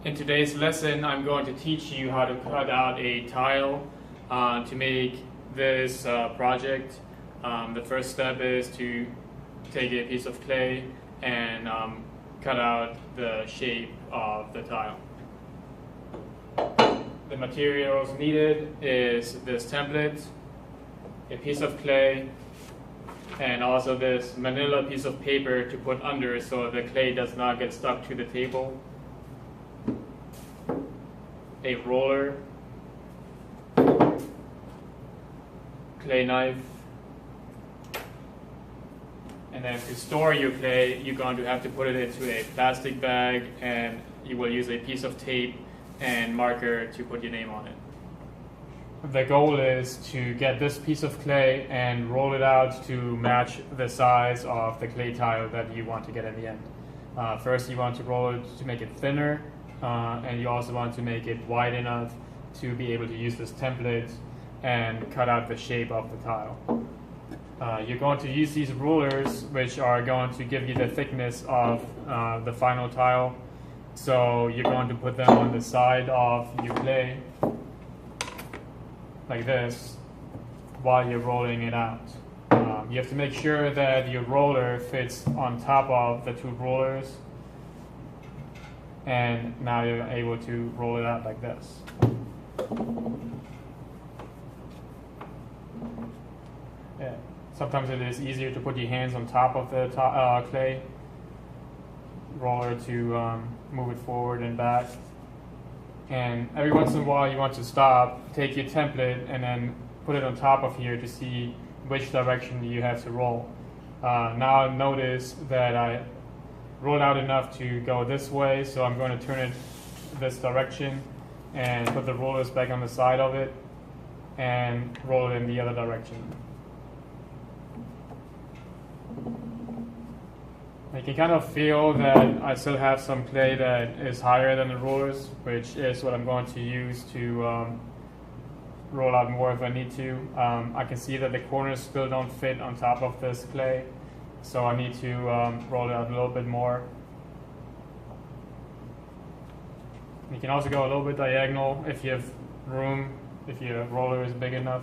In today's lesson, I'm going to teach you how to cut out a tile to make this project. The first step is to take a piece of clay and cut out the shape of the tile. The materials needed is this template, a piece of clay, and also this manila piece of paper to put under so the clay does not get stuck to the table, a roller, clay knife, and then to store your clay, you're going to have to put it into a plastic bag, and you will use a piece of tape and marker to put your name on it. The goal is to get this piece of clay and roll it out to match the size of the clay tile that you want to get in the end. First, you want to roll it to make it thinner, and you also want to make it wide enough to be able to use this template and cut out the shape of the tile. You're going to use these rulers, which are going to give you the thickness of the final tile. So you're going to put them on the side of your clay, like this, while you're rolling it out. You have to make sure that your roller fits on top of the two rollers, and now you're able to roll it out like this. Yeah. Sometimes it is easier to put your hands on top of the clay roller to move it forward and back. And every once in a while you want to stop, take your template, and then put it on top of here to see which direction you have to roll. Now notice that I rolled out enough to go this way, so I'm going to turn it this direction and put the rollers back on the side of it and roll it in the other direction. You can kind of feel that I still have some clay that is higher than the rollers, which is what I'm going to use to roll out more if I need to. I can see that the corners still don't fit on top of this clay, so I need to roll it out a little bit more. You can also go a little bit diagonal if you have room, if your roller is big enough.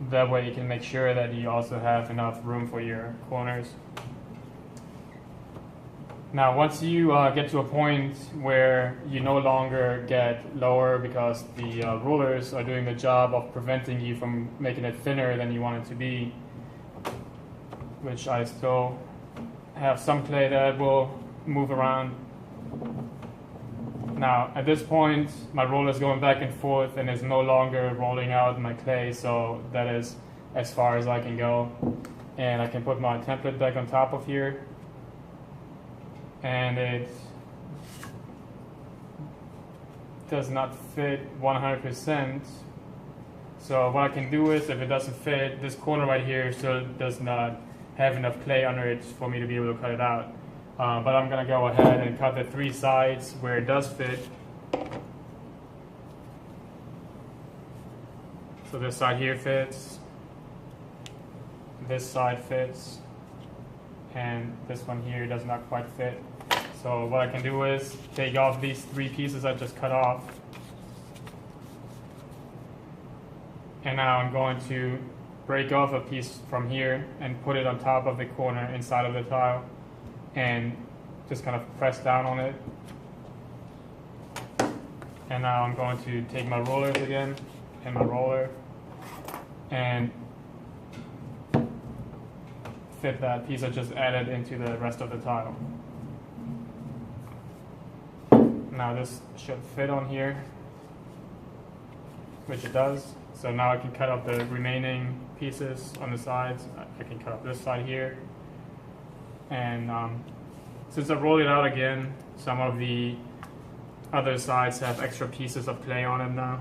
That way you can make sure that you also have enough room for your corners. Now once you get to a point where you no longer get lower because the rulers are doing the job of preventing you from making it thinner than you want it to be, which I still have some clay that will move around. Now, at this point, my roller is going back and forth and is no longer rolling out my clay, so that is as far as I can go. And I can put my template back on top of here. And it does not fit 100%. So what I can do is, if it doesn't fit, this corner right here still does not have enough clay under it for me to be able to cut it out. But I'm going to go ahead and cut the three sides where it does fit. So this side here fits, this side fits, and this one here does not quite fit. So what I can do is take off these three pieces I just cut off. And now I'm going to break off a piece from here and put it on top of the corner inside of the tile, and just kind of press down on it. And now I'm going to take my rollers again and my roller and fit that piece I just added into the rest of the tile. Now this should fit on here, which it does. So now I can cut up the remaining pieces on the sides. I can cut up this side here. And since I rolled it out again, some of the other sides have extra pieces of clay on them now.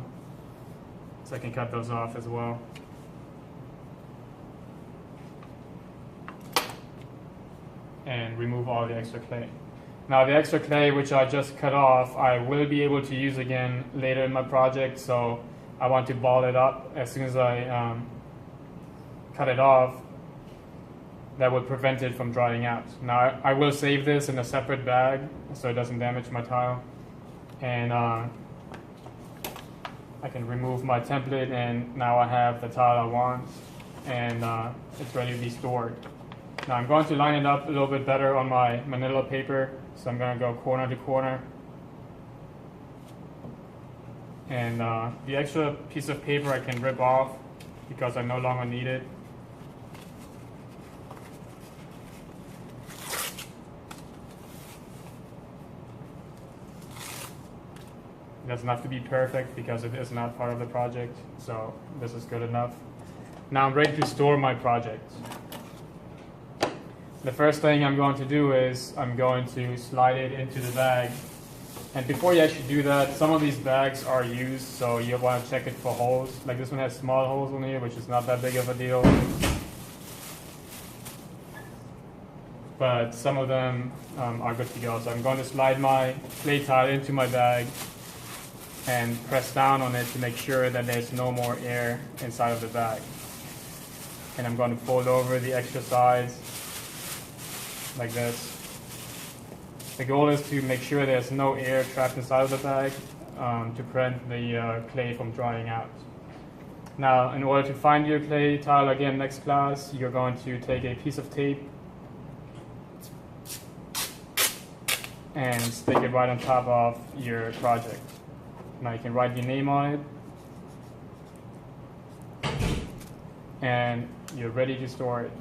So I can cut those off as well. And remove all the extra clay. Now the extra clay which I just cut off, I will be able to use again later in my project, so I want to ball it up as soon as I cut it off. that would prevent it from drying out. Now I will save this in a separate bag so it doesn't damage my tile. And I can remove my template, and now I have the tile I want, and it's ready to be stored. Now I'm going to line it up a little bit better on my manila paper, so I'm going to go corner to corner. And the extra piece of paper I can rip off because I no longer need it. It doesn't have to be perfect because it is not part of the project, so this is good enough. Now I'm ready to store my project. The first thing I'm going to do is I'm going to slide it into the bag. And before you actually do that, some of these bags are used, so you want to check it for holes. Like this one has small holes on here, which is not that big of a deal. But some of them are good to go. So I'm going to slide my clay tile into my bag and press down on it to make sure that there's no more air inside of the bag. And I'm going to fold over the extra sides like this. The goal is to make sure there's no air trapped inside of the bag to prevent the clay from drying out. Now, in order to find your clay tile again next class, you're going to take a piece of tape and stick it right on top of your project. Now you can write your name on it, and you're ready to store it.